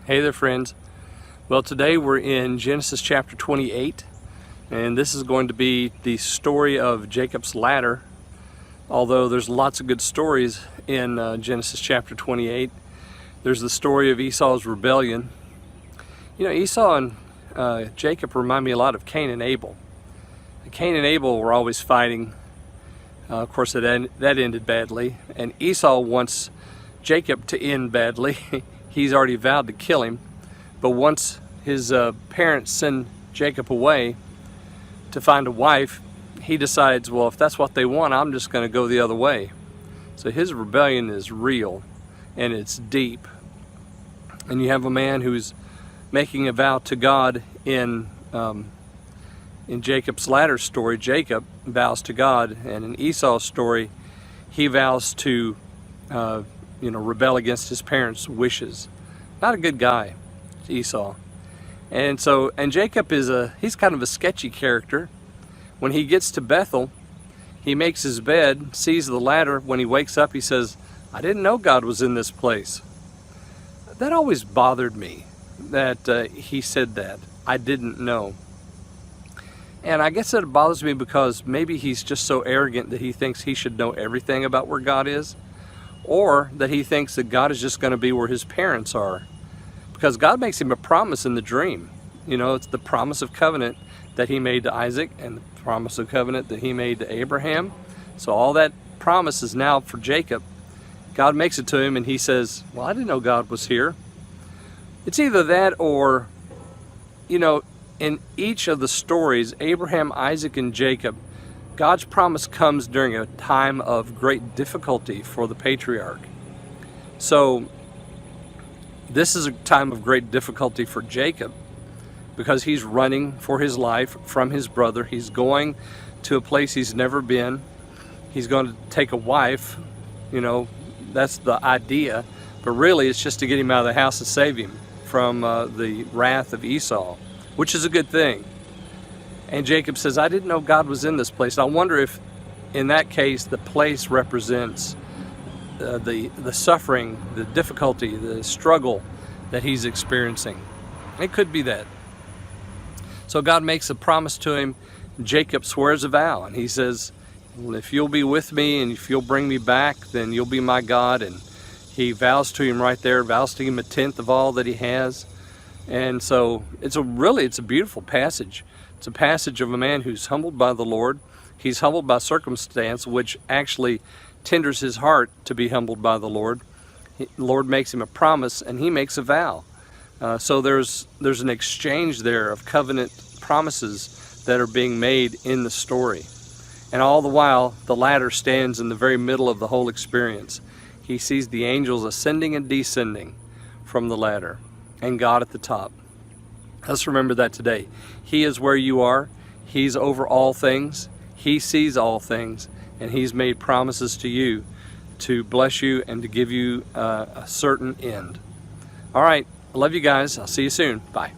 Hey there, friends. Well, today we're in Genesis chapter 28, and this is going to be the story of Jacob's ladder. Although there's lots of good stories in Genesis chapter 28. There's the story of Esau's rebellion. You know, Esau and Jacob remind me a lot of Cain and Abel. Cain and Abel were always fighting. Of course, that ended badly, and Esau wants Jacob to end badly. He's already vowed to kill him, but once his parents send Jacob away to find a wife, he decides, well, if that's what they want, I'm just going to go the other way. So his rebellion is real, and it's deep. And you have a man who's making a vow to God in Jacob's ladder story. Jacob vows to God, and in Esau's story, he vows to rebel against his parents' wishes. Not a good guy, Esau. And Jacob he's kind of a sketchy character. When he gets to Bethel, he makes his bed, sees the ladder. When he wakes up, he says, I didn't know God was in this place. That always bothered me, that he said that. I didn't know. And I guess it bothers me because maybe he's just so arrogant that he thinks he should know everything about where God is, or that he thinks that God is just going to be where his parents are. Because God makes him a promise in the dream. You know, it's the promise of covenant that he made to Isaac and the promise of covenant that he made to Abraham. So all that promise is now for Jacob. God makes it to him and he says, well, I didn't know God was here. It's either that or, in each of the stories, Abraham, Isaac, and Jacob, God's promise comes during a time of great difficulty for the patriarch. So this is a time of great difficulty for Jacob because he's running for his life from his brother. He's going to a place he's never been. He's going to take a wife. That's the idea. But really it's just to get him out of the house and save him from the wrath of Esau, which is a good thing. And Jacob says, I didn't know God was in this place. I wonder if in that case the place represents the suffering, the difficulty, the struggle that he's experiencing. It could be that. So God makes a promise to him. Jacob swears a vow, and he says, well, if you'll be with me and if you'll bring me back, then you'll be my God. And he vows to him right there, vows to him a tenth of all that he has. And so it's a beautiful passage. It's a passage of a man who's humbled by the Lord. He's humbled by circumstance, which actually tenders his heart to be humbled by the Lord. The Lord makes him a promise, and he makes a vow. So there's an exchange there of covenant promises that are being made in the story. And all the while, the ladder stands in the very middle of the whole experience. He sees the angels ascending and descending from the ladder, and God at the top. Let's remember that today. He is where you are. He's over all things. He sees all things, and he's made promises to you to bless you and to give you a certain end. All right. I love you guys. I'll see you soon. Bye.